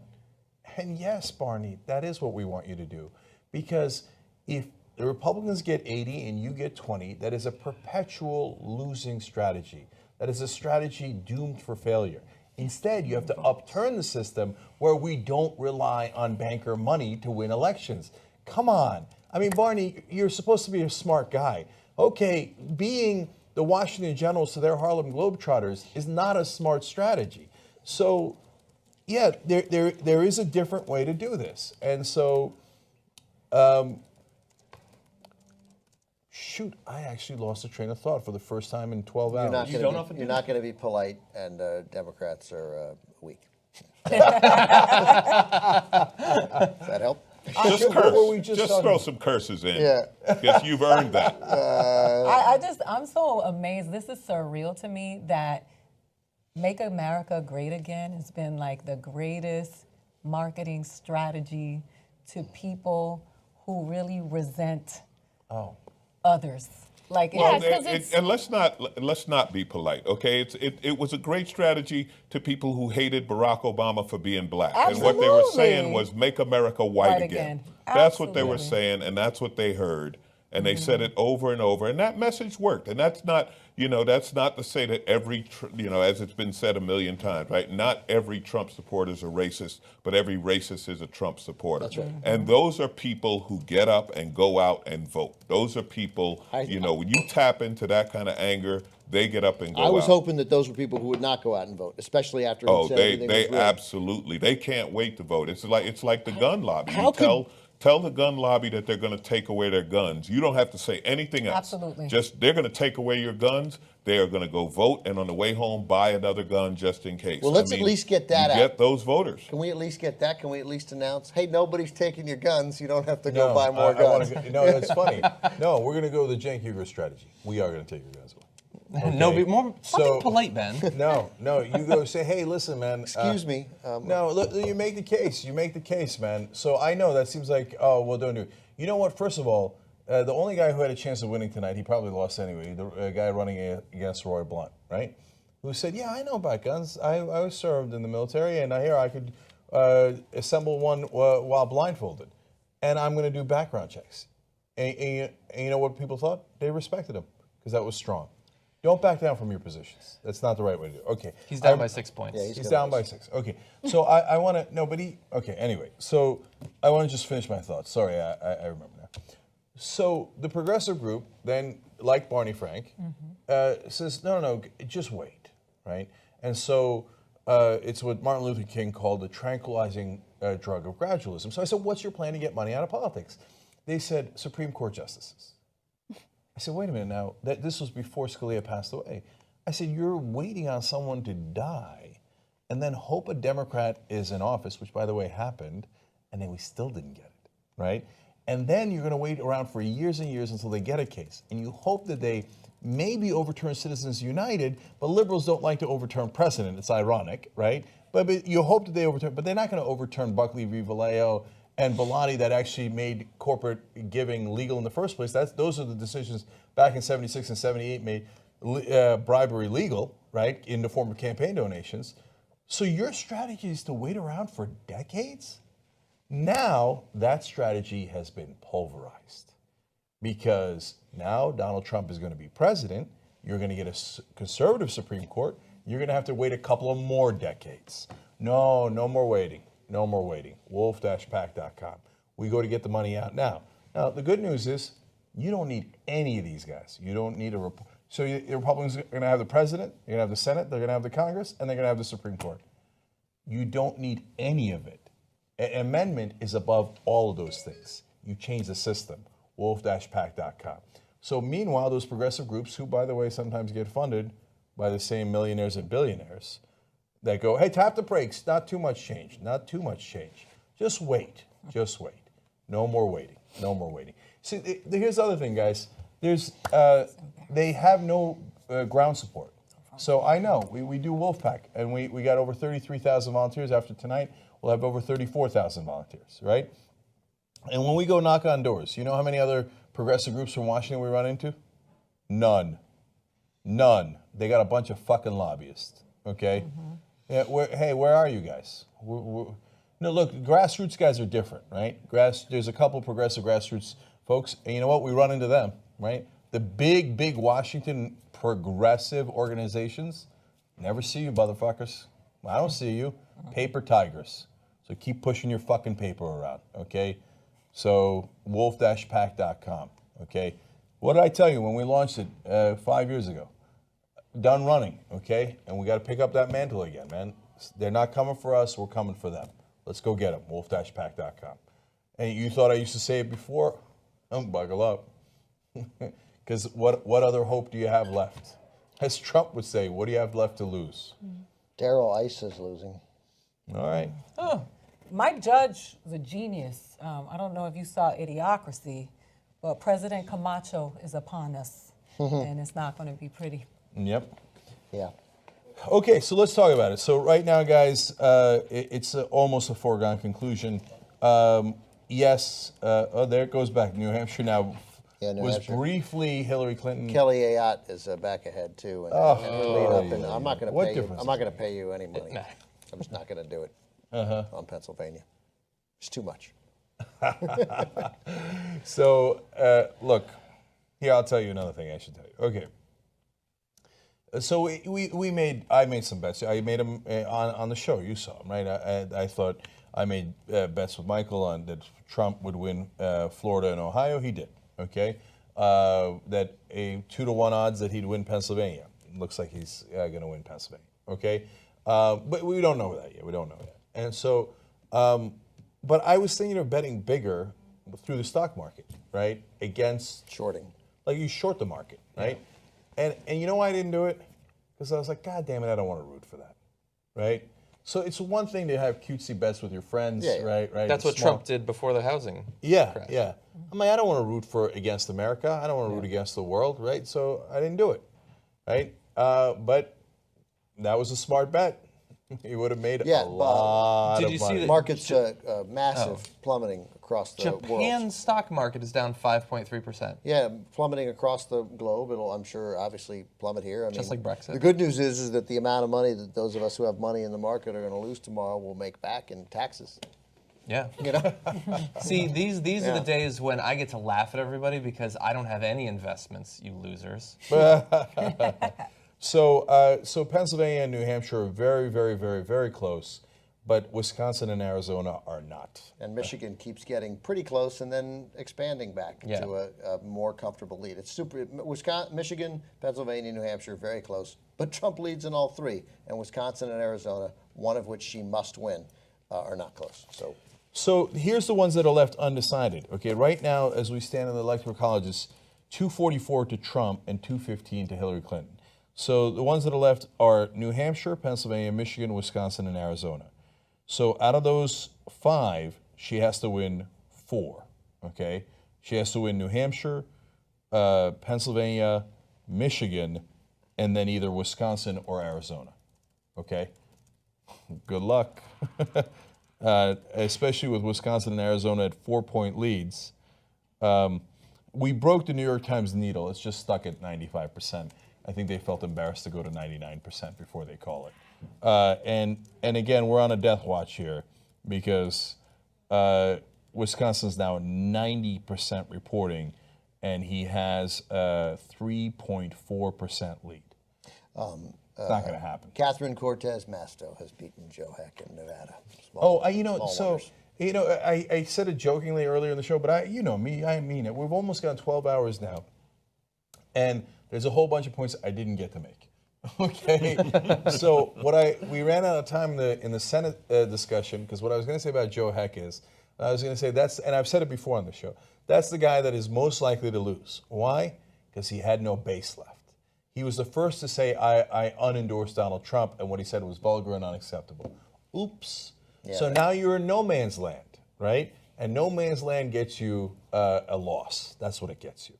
And yes, Barney, that is what we want you to do. Because if the Republicans get 80 and you get 20, that is a perpetual losing strategy. That is a strategy doomed for failure. Instead, you have to upturn the system where we don't rely on banker money to win elections. Come on. I mean, Barney, you're supposed to be a smart guy. Okay, being the Washington Generals to their Harlem Globetrotters is not a smart strategy. So, yeah, there is a different way to do this. And so, shoot, I actually lost a train of thought for the first time in 12 hours. You're not going to be polite, and Democrats are weak. Does that help? Just What were we curse. just Just talking throw about? some curses in. Yeah. Guess you've earned that. I'm so amazed. This is surreal to me that Make America Great Again has been like the greatest marketing strategy to people who really resent others. Like, Yeah, it's- 'cause it's- And let's not be polite, okay? It was a great strategy to people who hated Barack Obama for being black, and what they were saying Absolutely. was "Make America white White again." again. That's what they were Absolutely. saying, and that's what they heard. And they said it over and over, and that message worked. And that's not, that's not to say that every, as it's been said a million times, right? Not every Trump supporter is a racist, but every racist is a Trump supporter. That's right. And those are people who get up and go out and vote. Those are people, when you tap into that kind of anger, they get up and go out. I was hoping that those were people who would not go out and vote, especially after he said everything they was real. absolutely. They can't wait to vote. It's like the gun lobby. How Tell the gun lobby that they're going to take away their guns. You don't have to say anything else. Absolutely. Just they're going to take away your guns. They are going to go vote, and on the way home, buy another gun just in case. Well, let's at least get that out. Get those voters. Can we at least get that? Can we at least announce, hey, nobody's taking your guns. You don't have to go buy more guns. No, it's funny. No, we're going to go the Cenk Uygur strategy. We are going to take your guns away. Okay. No, be more something polite, Ben. No, you go say, hey, listen, man. Excuse me. No, look, you make the case. You make the case, man. So I know that seems like, oh, well, don't do it. You know what? First of all, the only guy who had a chance of winning tonight, he probably lost anyway, the guy running against Roy Blunt, right? Who said, yeah, I know about guns. I was served in the military, and I could assemble one while blindfolded. And I'm going to do background checks. And you know what people thought? They respected him because that was strong. Don't back down from your positions. That's not the right way to do it. Okay. He's down by 6 points. Yeah, He's down by 6. Okay. So I want to, no, but okay, anyway. So I want to just finish my thoughts. Sorry, I remember now. So the progressive group then, like Barney Frank, says, no, just wait, right? And so it's what Martin Luther King called the tranquilizing drug of gradualism. So I said, what's your plan to get money out of politics? They said, Supreme Court justices. I said, wait a minute now, this was before Scalia passed away. I said, you're waiting on someone to die and then hope a Democrat is in office, which by the way happened, and then we still didn't get it, right? And then you're gonna wait around for years and years until they get a case. And you hope that they maybe overturn Citizens United, but liberals don't like to overturn precedent. It's ironic, right? But you hope that they overturn, but they're not gonna overturn Buckley v. Vallejo and Bellotti that actually made corporate giving legal in the first place. Those are the decisions back in 76 and 78 made bribery legal, right, in the form of campaign donations. So your strategy is to wait around for decades? Now that strategy has been pulverized because now Donald Trump is going to be president. You're going to get a conservative Supreme Court. You're going to have to wait a couple of more decades. No more waiting. No more waiting. Wolf-pack.com. We go to get the money out now. Now, the good news is you don't need any of these guys. You don't need so the Republicans are going to have the president, they're going to have the Senate, they're going to have the Congress, and they're going to have the Supreme Court. You don't need any of it. An amendment is above all of those things. You change the system. Wolf-pack.com. So meanwhile, those progressive groups, who, by the way, sometimes get funded by the same millionaires and billionaires, that go, hey, tap the brakes, not too much change, not too much change. Just wait, just wait. No more waiting, no more waiting. See, here's the other thing, guys. They have no ground support. So I know, we do Wolfpack, and we got over 33,000 volunteers. After tonight, we'll have over 34,000 volunteers, right? And when we go knock on doors, you know how many other progressive groups from Washington we run into? None. They got a bunch of fucking lobbyists, okay? Yeah, where are you guys? No, look, grassroots guys are different, right? There's a couple progressive grassroots folks, and you know what? We run into them, right? The big Washington progressive organizations never see you, motherfuckers. I don't see you. Paper tigers. So keep pushing your fucking paper around, okay? So wolf-pack.com, okay? What did I tell you when we launched it 5 years ago? Done running, okay? And we got to pick up that mantle again, man. They're not coming for us, we're coming for them. Let's go get them, wolf-pack.com. And you thought I used to say it before? Buckle up. Because what other hope do you have left? As Trump would say, what do you have left to lose? Darrell Ice is losing. All right. Mike Judge is a genius. I don't know if you saw Idiocracy, but President Camacho is upon us, and it's not going to be pretty. Yep. Yeah. Okay, so let's talk about it. So right now, guys, it's almost a foregone conclusion. Yes, there it goes back. New Hampshire now New was Hampshire. Briefly Hillary Clinton. Kelly Ayotte is back ahead too, and lead up. And I'm not going to pay you. I'm not going to pay you any money. I'm just not going to do it on Pennsylvania. It's too much. So look, Here, I'll tell you another thing I should tell you. Okay. So I made some bets. I made them on the show. You saw them, right? I thought I made bets with Michael on that Trump would win Florida and Ohio. He did. Okay. That a 2-to-1 odds that he'd win Pennsylvania. Looks like he's going to win Pennsylvania. Okay. But we don't know that yet. We don't know yet. And so, but I was thinking of betting bigger through the stock market, right? Against Shorting. like you short the market, right? And you know why I didn't do it? Because I was like, God damn it, I don't want to root for that, right? So it's one thing to have cutesy bets with your friends, Yeah, yeah. right? That's what Small- Trump did before the housing. Yeah, crash. yeah. I'm like, I don't want to root for against America. I don't want to root against the world, right? So I didn't do it, right? But that was a smart bet. He would have made Yeah, a but lot did of you see money. that- Markets massive plummeting across the world. Japan's stock market is down 5.3%. Yeah, plummeting across the globe. It'll, I'm sure, obviously plummet here. I Just mean, like Brexit. The good news is that the amount of money that those of us who have money in the market are going to lose tomorrow will make back in taxes. Yeah. You know, See, these are Yeah. the days when I get to laugh at everybody because I don't have any investments, you losers. So Pennsylvania and New Hampshire are very, very, very, very close, but Wisconsin and Arizona are not. and Michigan keeps getting pretty close and then expanding back Yeah. to a more comfortable lead. It's super. Wisconsin, Michigan, Pennsylvania, New Hampshire, very close, but Trump leads in all three, and Wisconsin and Arizona, one of which she must win, are not close. So here's the ones that are left undecided. Okay, right now, as we stand in the electoral college, it's 244 to Trump and 215 to Hillary Clinton. So the ones that are left are New Hampshire, Pennsylvania, Michigan, Wisconsin, and Arizona. So out of those 5, she has to win 4. Okay, she has to win New Hampshire, Pennsylvania, Michigan, and then either Wisconsin or Arizona. Okay, good luck. Especially with Wisconsin and Arizona at 4-point leads. We broke the New York Times needle. It's just stuck at 95%. I think they felt embarrassed to go to 99% before they call it. And again, we're on a death watch here because Wisconsin's now 90% reporting, and he has a 3.4% lead. It's not going to happen. Catherine Cortez Masto has beaten Joe Heck in Nevada. Small wonders. I said it jokingly earlier in the show, but you know me, I mean it. We've almost gone 12 hours now, and there's a whole bunch of points I didn't get to make. Okay, so we ran out of time in the Senate discussion because what I was going to say about Joe Heck is I was going to say and I've said it before on the show, that's the guy that is most likely to lose. Why? Because he had no base left. He was the first to say, I unendorsed Donald Trump, and what he said was vulgar and unacceptable. Oops. Yeah. So now you're in no man's land, right? And no man's land gets you a loss. That's what it gets you.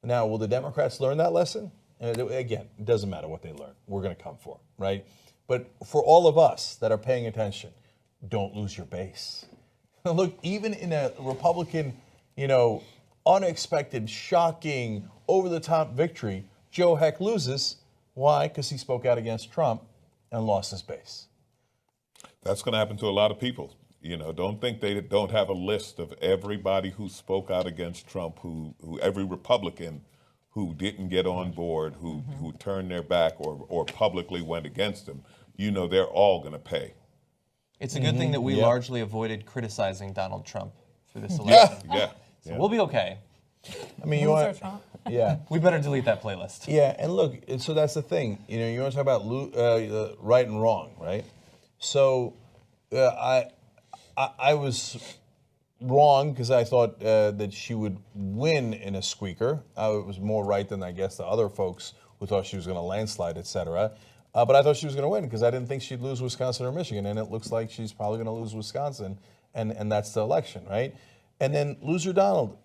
Now, will the Democrats learn that lesson? Again, it doesn't matter what they learn. We're going to come for them, right? But for all of us that are paying attention, don't lose your base. Look, even in a Republican, unexpected, shocking, over-the-top victory, Joe Heck loses. Why? Because he spoke out against Trump and lost his base. That's going to happen to a lot of people. Don't think they don't have a list of everybody who spoke out against Trump, who every Republican who didn't get on board, who turned their back or publicly went against him. They're all going to pay. It's a good thing that we largely avoided criticizing Donald Trump for this election. Yeah. So we'll be okay. I mean, Loser Trump. Yeah. We better delete that playlist. Yeah, and look, so that's the thing. You want to talk about right and wrong, right? So I was wrong because I thought that she would win in a squeaker. I was more right than I guess the other folks who thought she was going to landslide, et cetera. But I thought she was going to win because I didn't think she'd lose Wisconsin or Michigan, and it looks like she's probably going to lose Wisconsin, and that's the election, right? And then loser Donald.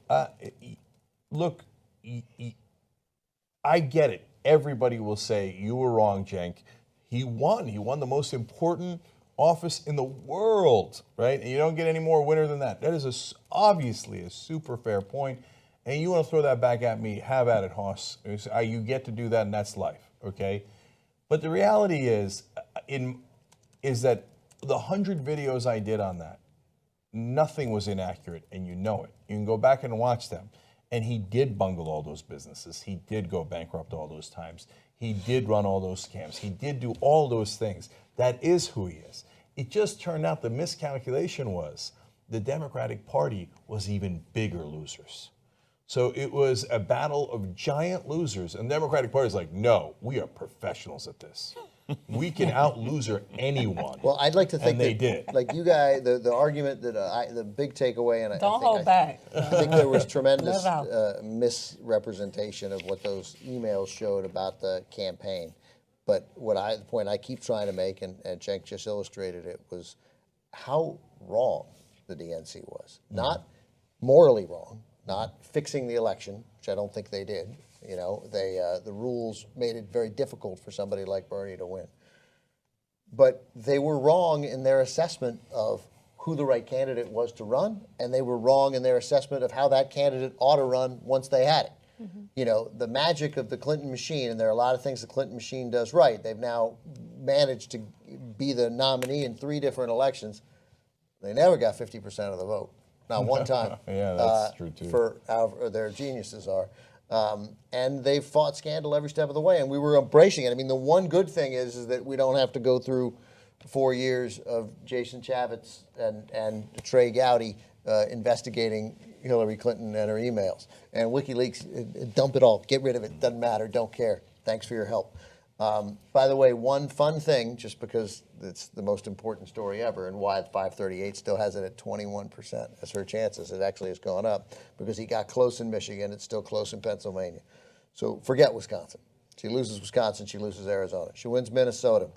Look, I get it. Everybody will say, you were wrong, Cenk. He won. He won the most important office in the world, right? And you don't get any more winner than that. That is obviously a super fair point. And you want to throw that back at me, have at it, Hoss. You get to do that, and that's life, okay? But the reality is that the 100 videos I did on that, nothing was inaccurate, and you know it. You can go back and watch them. And he did bungle all those businesses. He did go bankrupt all those times. He did run all those scams. He did do all those things. That is who he is. It just turned out the miscalculation was the Democratic Party was even bigger losers. So it was a battle of giant losers. And the Democratic Party is like, no, we are professionals at this. We can out-loser anyone. Well, I'd like to think and they that, did. like you guys, the argument that the big takeaway, and Don't hold back. I think there was tremendous Let it out. misrepresentation of what those emails showed about the campaign. But the point I keep trying to make, and Cenk just illustrated it, was how wrong the DNC was. Not morally wrong, not fixing the election, which I don't think they did. You know, the rules made it very difficult for somebody like Bernie to win. But they were wrong in their assessment of who the right candidate was to run, and they were wrong in their assessment of how that candidate ought to run once they had it. You know, the magic of the Clinton machine, and there are a lot of things the Clinton machine does right. They've now managed to be the nominee in 3 different elections. They never got 50% of the vote, not one time. Yeah, that's true too. For how their geniuses are. And they've fought scandal every step of the way, and we were embracing it. I mean, the one good thing is that we don't have to go through 4 years of Jason Chaffetz and Trey Gowdy investigating Hillary Clinton and her emails. And WikiLeaks, dump it all, get rid of it, doesn't matter, don't care. Thanks for your help. By the way, one fun thing, just because it's the most important story ever, and why 538 still has it at 21% as her chances. It actually has gone up because he got close in Michigan. It's still close in Pennsylvania. So forget Wisconsin. She loses Wisconsin. She loses Arizona. She wins Minnesota.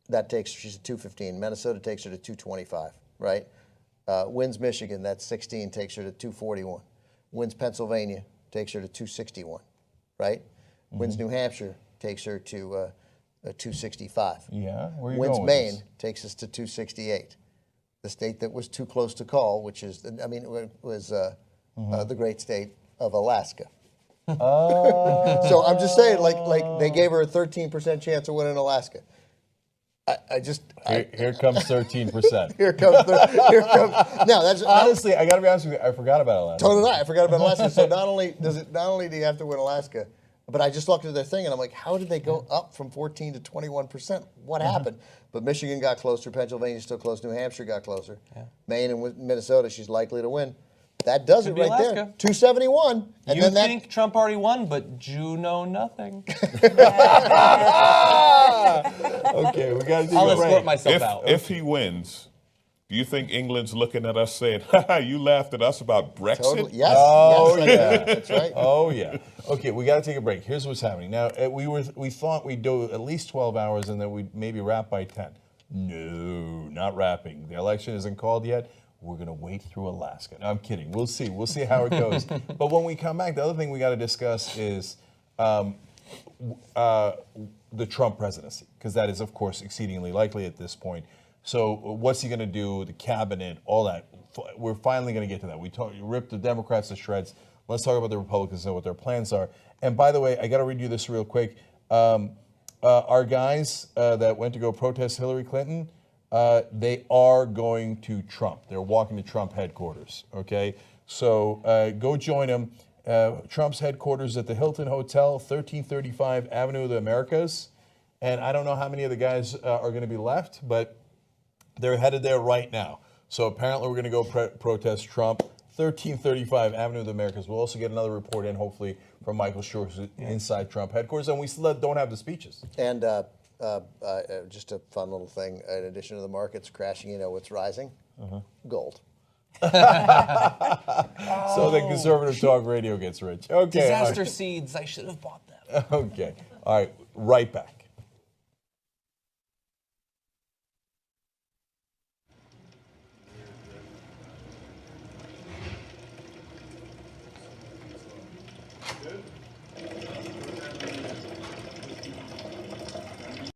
That takes her, she's at 215. Minnesota takes her to 225, right? Wins Michigan. That's 16, takes her to 241. Wins Pennsylvania, takes her to 261, right? Wins New Hampshire, takes her to 265. Yeah, where are you Wins going with Maine, this? takes us to 268. The state that was too close to call, which is, was the great state of Alaska. So I'm just saying, like they gave her a 13% chance of winning Alaska. Here comes 13%. Here comes. No, that's Honestly, I got to be honest with you. I forgot about Alaska. So did I. I forgot about Alaska. So not only do you have to win Alaska, but I just looked at their thing and I'm like, how did they go up from 14 to 21%? What happened? But Michigan got closer. Pennsylvania still close. New Hampshire got closer. Maine and Minnesota, she's likely to win. That does Could it be right Alaska. there. 271. And You then that. think Trump already won, but you know nothing. Okay, we got to take I'll a escort break. myself out. If he wins, do you think England's looking at us saying, "Ha, you laughed at us about Brexit"? Totally. Yes. Oh, yes, yeah. That's right. Oh yeah. Okay, we got to take a break. Here's what's happening. Now we thought we'd do at least 12 hours and then we'd maybe wrap by 10. No, not wrapping. The election isn't called yet. We're going to wait through Alaska. No, I'm kidding. We'll see. We'll see how it goes. But when we come back, the other thing we got to discuss is the Trump presidency, because that is, of course, exceedingly likely at this point. So what's he going to do, the cabinet, all that. We're finally going to get to that. We ripped the Democrats to shreds. Let's talk about the Republicans and what their plans are. And by the way, I got to read you this real quick. Our guys that went to go protest Hillary Clinton, they are going to Trump. They're walking to Trump headquarters, okay? So go join them. Trump's headquarters at the Hilton Hotel, 1335 Avenue of the Americas. And I don't know how many of the guys are going to be left, but they're headed there right now. So apparently we're going to go protest Trump, 1335 Avenue of the Americas. We'll also get another report in, hopefully, from Michael Schur, who's inside Trump headquarters. And we still don't have the speeches. And just a fun little thing. In addition to the markets crashing, you know what's rising? Gold. So the conservative talk radio gets rich. Okay. Disaster seeds. I should have bought them. Okay. All right. Right back. Good.